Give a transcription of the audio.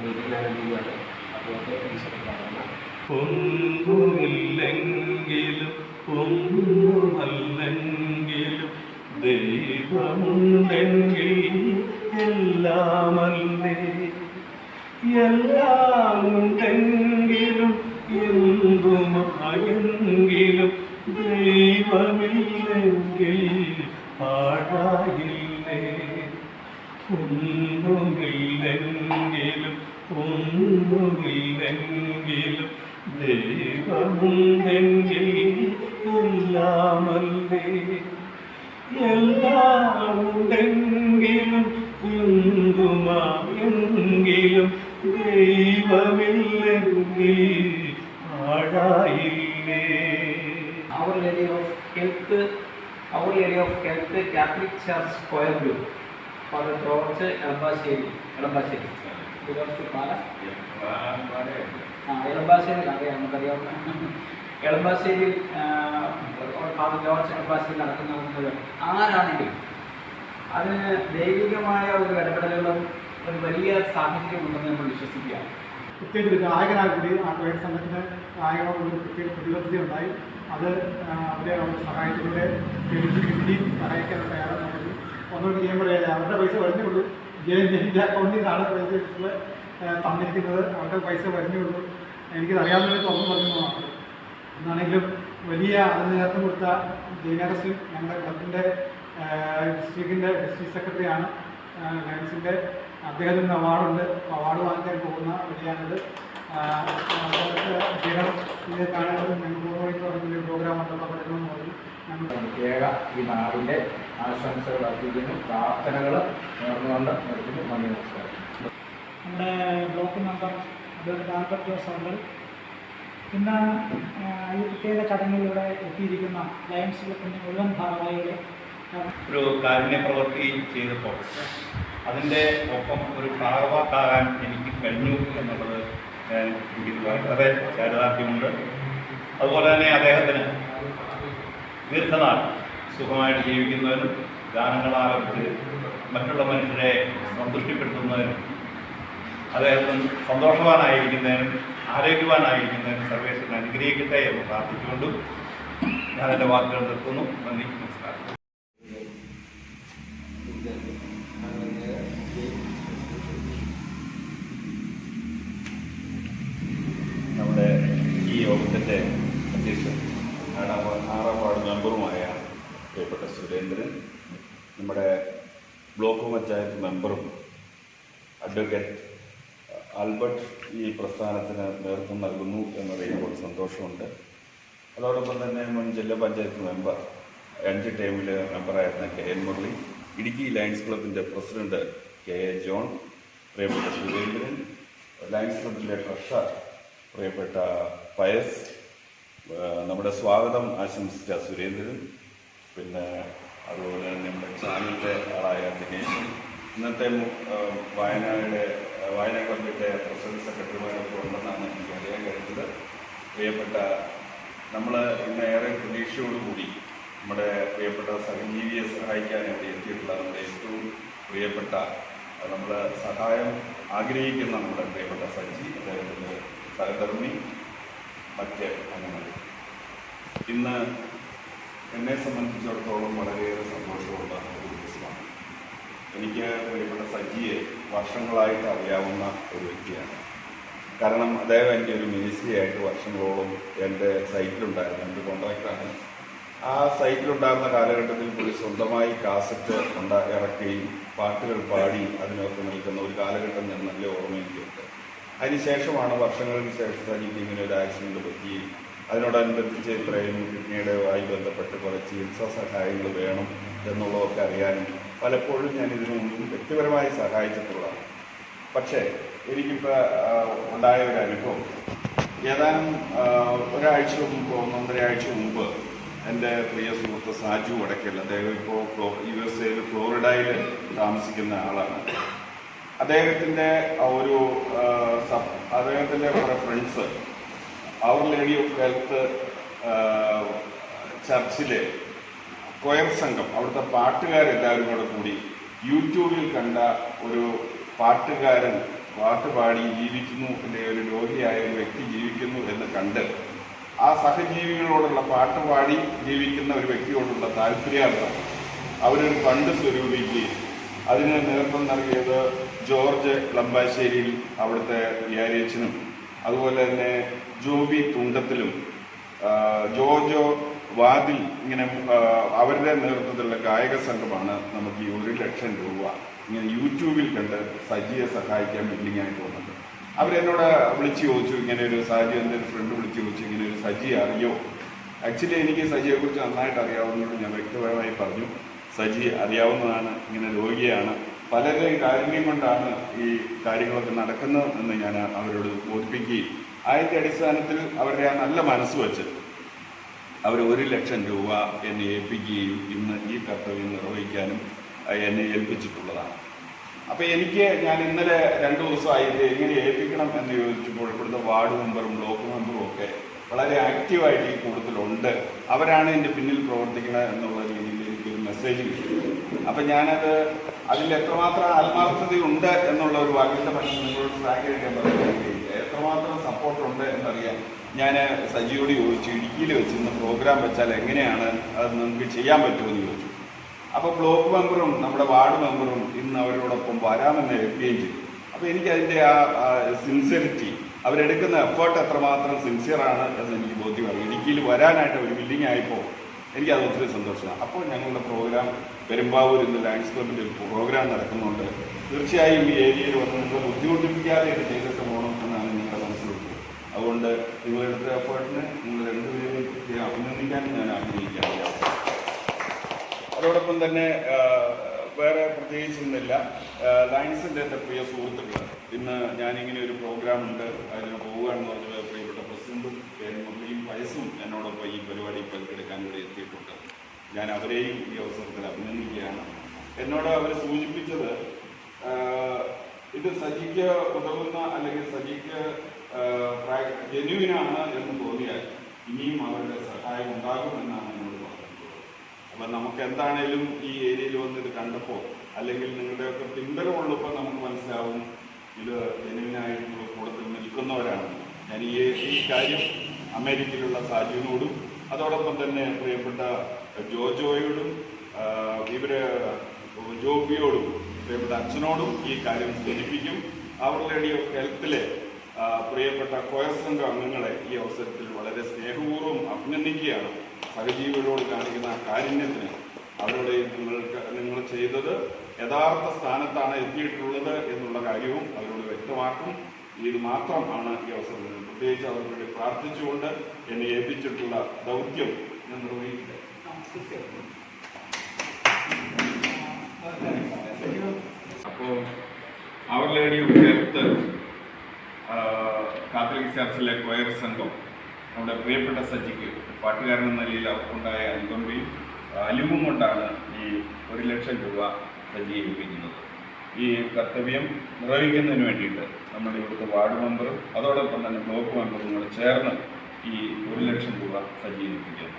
ഞാനെന്താണ് അതുകൊണ്ട് ഈശ്വരൻ പറയുന്ന ഒന്നുമില്ലെങ്കിലും ഒന്നുമല്ലെങ്കിലും ദൈവമുണ്ടെങ്കിൽ എല്ലാമല്ലേ, എല്ലാമുണ്ടെങ്കിലും എന്തുമായെങ്കിലും ദൈവമില്ലെങ്കിൽ പാഴായില്ലേ. ഒന്നുമില്ലെങ്കിലും ഒന്നുമില്ലെങ്കിലും ദൈവമുണ്ടെങ്കിൽ എല്ലാമല്ലേ, എല്ലാമുണ്ടെങ്കിലും എന്തുമായെങ്കിലും ദൈവമില്ലെങ്കിൽ പാഴായില്ലേ. Our Lady of Health, Our Lady of Health Catholic Church Choir Group, Father George Elambasheri, belongs to Pala. Elambasheri നമുക്കറിയാവുന്ന എളമ്പാശ്ശേരിയിൽ ഫാദർ ജോർജ് എളമ്പാശ്ശേരി നടക്കുന്നത് ആരാണെങ്കിലും അതിന് ദൈവികമായ ഒരു ഇടപെടലുകളും ഒരു വലിയ സാഹചര്യം ഉണ്ടെന്ന് നമ്മൾ വിശ്വസിക്കുകയാണ്. പ്രത്യേകിച്ച് ഒരു ഗായകനായി കൂടി ആ തൊഴിൽ സംഘത്തിന് ഗായകനോട് പ്രത്യേക പ്രതിബദ്ധത ഉണ്ടായി. അത് അവരെ അവരുടെ സഹായത്തിലൂടെ കിട്ടിയും സഹായിക്കാനുള്ള തയ്യാറാണെന്നുണ്ടെങ്കിൽ ഒന്നുകൂടി ചെയ്യുമ്പോഴേ അവരുടെ പൈസ വരുന്നുള്ളൂ. എൻ്റെ അക്കൗണ്ടിൽ നിന്നാണ് പൈസ തന്നിരിക്കുന്നത്, അവരുടെ പൈസ വരുന്നുള്ളൂ. എനിക്കറിയാവുന്നവർക്ക് ഒന്നും പറഞ്ഞു മാത്രം. എന്നാണെങ്കിലും വലിയ അതിന് നേതൃത്വം കൊടുത്ത ജയനഗസ്റ്റിൻ ഞങ്ങളുടെ ക്ലബിൻ്റെ ഡിസ്ട്രിക്റ്റിൻ്റെ ഡിസ്ട്രിക്ട് സെക്രട്ടറിയാണ്. ലയൻസിൻ്റെ അദ്ദേഹത്തിന് അവാർഡുണ്ട്. അവാർഡ് വാങ്ങിക്കാൻ പോകുന്ന വഴിയാണിത്. അദ്ദേഹം ഇത് കാണാനും ഞങ്ങൾ പൂർണ്ണമായിട്ട് പറഞ്ഞൊരു പ്രോഗ്രാം ഉണ്ടെന്ന് പഠിക്കണമെന്ന് പറഞ്ഞു. ഞങ്ങൾ പ്രത്യേക ഈ നാടിൻ്റെ ആശംസകൾ അർപ്പിക്കുന്നു, പ്രാർത്ഥനകൾ നേർന്നുകൊണ്ട് നിർത്തുന്നു. നന്ദി, നമസ്കാരം. നമ്മുടെ ബ്ലോക്ക് മെമ്പർ ആൽബർട്ട് ജോസ് അവർ ഇന്ന് ഈ പ്രത്യേക ചടങ്ങിലൂടെ എത്തിയിരിക്കുന്ന ലയൺസ് ക്ലബിൻ്റെ മുഴുവൻ ഭാരവാഹികളെ ഒരു കാരുണ്യ പ്രവൃത്തി ചെയ്തപ്പോൾ അതിൻ്റെ ഒപ്പം ഒരു ഭാഗവാക്കാകാൻ എനിക്ക് കഴിഞ്ഞു എന്നുള്ളത് എനിക്ക് വളരെ ചാരിതാർത്ഥ്യമുണ്ട്. അതുപോലെ തന്നെ അദ്ദേഹത്തിന് ദീർഘനാൾ സുഖമായിട്ട് ജീവിക്കുന്നതിനും ഗാനങ്ങളാലപിച്ച് മറ്റുള്ള മനുഷ്യരെ സന്തുഷ്ടിപ്പെടുത്തുന്നതിനും അദ്ദേഹത്തിന് സന്തോഷവാനായിരിക്കുന്നതിനും ആരോഗ്യവാനായിരിക്കുന്നതിനും സർവേശ്വരൻ അനുഗ്രഹിക്കട്ടെ എന്ന് പ്രാർത്ഥിച്ചുകൊണ്ടും ഞാൻ എൻ്റെ വാക്കുകൾ നിർത്തുന്നു. നന്ദി, നമസ്കാരം. നമ്മുടെ ഈ യോഗത്തിൻ്റെ അധ്യക്ഷൻ ആറാം വാർഡ് മെമ്പറുമായ പ്രിയപ്പെട്ട സുരേന്ദ്രൻ, നമ്മുടെ ബ്ലോക്ക് പഞ്ചായത്ത് മെമ്പറും അഡ്വക്കേറ്റ് ആൽബർട്ട് ഈ പ്രസ്ഥാനത്തിന് നേതൃത്വം നൽകുന്നു എന്നറിയുമ്പോൾ സന്തോഷമുണ്ട്. അതോടൊപ്പം തന്നെ മുൻ ജില്ലാ പഞ്ചായത്ത് മെമ്പർ 5 ടൈമിൽ മെമ്പറായിരുന്ന KN മുരളി, ഇടുക്കി ലയൺസ് ക്ലബിൻ്റെ പ്രസിഡന്റ് KA ജോൺ, പ്രിയപ്പെട്ട സുരേന്ദ്രൻ, ലയൺസ് ക്ലബിൻ്റെ ട്രഷറർ പ്രിയപ്പെട്ട പയസ്, നമ്മുടെ സ്വാഗതം ആശംസിച്ച സുരേന്ദ്രൻ, പിന്നെ അതുപോലെ നമ്മുടെ ചാനലിൻ്റെ ആളായ ദിനേശൻ, ഇന്നത്തെ വായനാ ക്ലബിൻ്റെ പ്രസിഡന്റ് സെക്രട്ടറിമാരൊക്കെ ഉണ്ടെന്നാണ് എനിക്ക് അറിയാൻ കഴിഞ്ഞത്. പ്രിയപ്പെട്ട നമ്മൾ ഇന്ന് ഏറെ പ്രതീക്ഷയോടുകൂടി നമ്മുടെ പ്രിയപ്പെട്ട സഹജീവിയെ സഹായിക്കാൻ ഇവിടെ എത്തിയിട്ടുള്ള നമ്മുടെ ഏറ്റവും പ്രിയപ്പെട്ട നമ്മൾ സഹായം ആഗ്രഹിക്കുന്ന നമ്മുടെ പ്രിയപ്പെട്ട സജി, അദ്ദേഹത്തിൻ്റെ സഹധർമ്മി, മറ്റ് അംഗങ്ങൾ. ഇന്ന് എന്നെ സംബന്ധിച്ചിടത്തോളം വളരെയേറെ സന്തോഷമുള്ള ഒരു ദിവസമാണ്. എനിക്ക് പ്രിയപ്പെട്ട സജിയെ വർഷങ്ങളായിട്ട് അറിയാവുന്ന ഒരു വ്യക്തിയാണ്. കാരണം അദ്ദേഹം എൻ്റെ ഒരു മിനിസ്ട്രി ആയിട്ട് വർഷങ്ങളോളം എൻ്റെ സൈറ്റിലുണ്ടായിരുന്നു. എൻ്റെ കോൺട്രാക്റ്റാണ്. ആ സൈറ്റിലുണ്ടായിരുന്ന കാലഘട്ടത്തിൽ പുള്ളി സ്വന്തമായി കാസറ്റ് ഇറക്കുകയും പാട്ടുകൾ പാടി അതിനൊക്കെ നിൽക്കുന്ന ഒരു കാലഘട്ടം ഞാൻ നല്ല ഓർമ്മയിലുണ്ട്. അതിനുശേഷമാണ് വർഷങ്ങൾക്ക് ശേഷം സജിക്ക് ഇങ്ങനെ ഒരു ആക്സിഡൻറ്റ് പറ്റുകയും അതിനോടനുബന്ധിച്ച് ഇത്രയും കിഡ്നിയുടെയുമായി ബന്ധപ്പെട്ട് പല ചികിത്സാ സഹായങ്ങൾ വേണം എന്നുള്ളതൊക്കെ അറിയാനും പലപ്പോഴും ഞാൻ ഇതിനു മുമ്പും വ്യക്തിപരമായി സഹായിച്ചിട്ടുള്ളതാണ്. പക്ഷേ എനിക്കിപ്പോൾ ഉണ്ടായ ഒരു അനുഭവം, ഏതാനും ഒരാഴ്ച മുമ്പ് 1.5 ആഴ്ച മുമ്പ് എൻ്റെ പ്രിയ സുഹൃത്ത് സാജു വടക്കൽ, അദ്ദേഹം ഇപ്പോൾ USA ഫ്ലോറിഡയിൽ താമസിക്കുന്ന ആളാണ്. അദ്ദേഹത്തിൻ്റെ കുറേ ഫ്രണ്ട്സ് അവർ ലേഡി ഓഫ് ഹെൽത്ത് ചർച്ചിലെ കൊയർ സംഘം, അവിടുത്തെ പാട്ടുകാരെല്ലാവരും കൂടെ കൂടി യൂട്യൂബിൽ കണ്ട ഒരു പാട്ടുകാരൻ പാട്ട് പാടി ജീവിക്കുന്നു, അല്ലെങ്കിൽ ഒരു രോഗിയായ ഒരു വ്യക്തി ജീവിക്കുന്നു എന്ന് കണ്ട് ആ സഹജീവികളോടുള്ള പാട്ട് പാടി ജീവിക്കുന്ന ഒരു വ്യക്തിയോടുള്ള താല്പര്യാർത്ഥം അവരൊരു ഫണ്ട് സ്വരൂപിക്കുകയും അതിന് നേതൃത്വം നൽകിയത് ജോർജ് ളമ്പാശ്ശേരിയിൽ അവിടുത്തെ വികാരിയച്ഛനും അതുപോലെ തന്നെ ജോബി തുണ്ടത്തിലും ജോജോ വാതിൽ ഇങ്ങനെ അവരുടെ നേതൃത്വത്തിലുള്ള ഗായക സംഘമാണ് നമുക്ക് ഈ 1 ലക്ഷം രൂപ ഇങ്ങനെ യൂട്യൂബിൽ കണ്ട് സജിയെ സഹായിക്കാൻ ബില്ലിങ്ങായിട്ട് വന്നത്. അവരെന്നോട് വിളിച്ച് ചോദിച്ചു, ഇങ്ങനെ ഒരു സജി, എൻ്റെ ഒരു ഫ്രണ്ട് വിളിച്ച് ചോദിച്ചു, ഇങ്ങനെ ഒരു സജി അറിയോ? ആക്ച്വലി എനിക്ക് സജിയെക്കുറിച്ച് നന്നായിട്ട് അറിയാവുന്നതുകൊണ്ട് ഞാൻ വ്യക്തിപരമായി പറഞ്ഞു, സജി അറിയാവുന്നതാണ്, ഇങ്ങനെ രോഗിയാണ്, പലരുടെയും കാരുണ്യം കൊണ്ടാണ് ഈ കാര്യങ്ങളൊക്കെ നടക്കുന്നത് എന്ന് ഞാൻ അവരോട് ബോധിപ്പിക്കുകയും അതിൻ്റെ അടിസ്ഥാനത്തിൽ അവരുടെ ആ നല്ല മനസ്സ് വെച്ച് അവർ 1 ലക്ഷം രൂപ എന്നെ ഏൽപ്പിക്കുകയും ഇന്ന് ഈ കർത്തവ്യം നിർവഹിക്കാനും എന്നെ ഏൽപ്പിച്ചിട്ടുള്ളതാണ്. അപ്പോൾ ഞാൻ ഇന്നലെ 2 ദിവസമായി ഇത് എങ്ങനെ ഏൽപ്പിക്കണം എന്ന് ചോദിച്ചപ്പോൾ ഇവിടുത്തെ വാർഡ് മെമ്പറും ബ്ലോക്ക് മെമ്പറും ഒക്കെ വളരെ ആക്റ്റീവായിട്ട് ഈ കൂട്ടത്തിലുണ്ട്, അവരാണ് എൻ്റെ പിന്നിൽ പ്രവർത്തിക്കുന്നത് എന്നുള്ള രീതിയിൽ എനിക്കൊരു മെസ്സേജ് കിട്ടി. അപ്പം ഞാനത് അതിൽ എത്രമാത്രം ആത്മാർത്ഥതയുണ്ട് എന്നുള്ള ഒരു വാക്കിൻ്റെ പക്ഷം നിങ്ങളോട് ഫ്രാങ്കായിട്ട് ഞാൻ പറയാൻ കഴിയില്ല. എത്രമാത്രം സപ്പോർട്ടുണ്ട് എന്നറിയാൻ ഞാൻ സജിയോട് ചോദിച്ചു, ഇടുക്കിയിൽ വെച്ച് ഇന്ന് പ്രോഗ്രാം വെച്ചാൽ എങ്ങനെയാണ് അത് നമുക്ക് ചെയ്യാൻ പറ്റുമെന്ന് ചോദിച്ചു. അപ്പോൾ ബ്ലോക്ക് മെമ്പറും നമ്മുടെ വാർഡ് മെമ്പറും ഇന്ന് അവരോടൊപ്പം വരാമെന്ന് ഏൽക്കുകയും ചെയ്തു. അപ്പോൾ എനിക്കതിൻ്റെ ആ സിൻസിയറിറ്റി, അവരെടുക്കുന്ന എഫേർട്ട് എത്രമാത്രം സിൻസിയറാണ് എന്ന് എനിക്ക് ബോധ്യമായി. ഇടുക്കിയിൽ വരാനായിട്ട് ഒരു ബില്ലിംഗ് ആയപ്പോൾ എനിക്കത് ഒത്തിരി സന്തോഷമാണ്. അപ്പോൾ ഞങ്ങളുടെ പ്രോഗ്രാം പെരുമ്പാവൂർ ഇന്ന് ലയൺസ് ക്ലബിൻ്റെ ഒരു പ്രോഗ്രാം നടക്കുന്നുണ്ട്. തീർച്ചയായും ഈ ഏരിയയിൽ വന്ന് നിങ്ങൾ ബുദ്ധിമുട്ടിപ്പിക്കാതെ ഇത് ചെയ്തിട്ട് പോകണം എന്നാണ് നിങ്ങളുടെ മനസ്സിലുള്ളത്. അതുകൊണ്ട് നിങ്ങളെടുത്ത എഫേർട്ടിന് നിങ്ങൾ രണ്ടുപേരെയും അഭിനന്ദിക്കാൻ ഞാൻ ആഗ്രഹിക്കുകയാണ്. അതോടൊപ്പം തന്നെ വേറെ പ്രത്യേകിച്ചൊന്നുമില്ല. ലയൺസിൻ്റെ എൻ്റെ പ്രിയ സുഹൃത്തുക്കൾ, ഇന്ന് ഞാനിങ്ങനെ ഒരു പ്രോഗ്രാം ഉണ്ട്, അതിന് പോവുകയാണെന്ന് പറഞ്ഞ പ്രിയപ്പെട്ട പ്രസിഡന്റും മുരളിയും വയസ്സും എന്നോടൊപ്പം ഈ പരിപാടി പങ്കെടുക്കാൻ ഇവിടെ എത്തിയിട്ടുണ്ട്. ഞാൻ അവരെയും ഈ അവസരത്തിൽ അഭിനന്ദിക്കുകയാണ്. എന്നോട് അവർ സൂചിപ്പിച്ചത് ഇത് സജിക്ക് ഉതകുന്ന അല്ലെങ്കിൽ സജിക്ക് ജെന്യുവിനാണ് എന്ന് തോന്നിയാൽ ഇനിയും അവരുടെ സഹായം ഉണ്ടാകുമെന്നാണ് എന്നോട് പറഞ്ഞിട്ടുള്ളത്. അപ്പം നമുക്ക് എന്താണേലും ഈ ഏരിയയിൽ വന്നിത് കണ്ടപ്പോൾ അല്ലെങ്കിൽ നിങ്ങളുടെയൊക്കെ പിൻബലമുള്ളപ്പോൾ നമുക്ക് മനസ്സിലാവും ഇത് ജെന്യുവിനായിട്ടുള്ള കൂടത്തിൽ നിൽക്കുന്നവരാണ്. ഞാൻ ഈ കാര്യം അമേരിക്കയിലുള്ള സാജുവിനോടും അതോടൊപ്പം തന്നെ പ്രിയപ്പെട്ട ജോജോയോടും ജോബിയോടും പ്രിയപ്പെട്ട അച്ഛനോടും ഈ കാര്യം സൂചിപ്പിക്കും. അവർ ലേഡി ഓഫ് ഹെൽത്തിലെ പ്രിയപ്പെട്ട കൊയർ സംഘ അംഗങ്ങളെ ഈ അവസരത്തിൽ വളരെ സ്നേഹപൂർവ്വം അഭിനന്ദിക്കുകയാണ്. സഹജീവികളോട് കാണിക്കുന്ന കാരുണ്യത്തിന് അവരോട് നിങ്ങൾ ചെയ്തത് യഥാർത്ഥ സ്ഥാനത്താണ് എത്തിയിട്ടുള്ളത് എന്നുള്ള കാര്യവും അവരോട് വ്യക്തമാക്കും. ഇത് മാത്രമാണ് ഈ അവസരത്തിൽ പ്രത്യേകിച്ച് അവർക്ക് വേണ്ടി പ്രാർത്ഥിച്ചുകൊണ്ട് എന്നെ ഏൽപ്പിച്ചിട്ടുള്ള ദൗത്യം ഞാൻ നിർവഹിക്കുക. അപ്പോൾ അവർ ലേഡി ഓഫ് ഹെൽത്ത് കാത്തലിക് ചർച്ചിലെ കൊയർ സംഘം നമ്മുടെ പ്രിയപ്പെട്ട സജിക്ക് പാട്ടുകാരൻ എന്ന നിലയിൽ അവർക്കുണ്ടായ അനുകമ്പയും അലിവും കൊണ്ടാണ് ഈ 1 ലക്ഷം രൂപ സജി ഏൽപ്പിക്കുന്നത്. ഈ കർത്തവ്യം നിർവഹിക്കുന്നതിന് വേണ്ടിയിട്ട് നമ്മുടെ ഇവിടുത്തെ വാർഡ് മെമ്പറും അതോടൊപ്പം തന്നെ ബ്ലോക്ക് മെമ്പറും കൂടെ ചേർന്ന് ഈ 1 ലക്ഷം രൂപ സജി ഏൽപ്പിക്കുന്നു.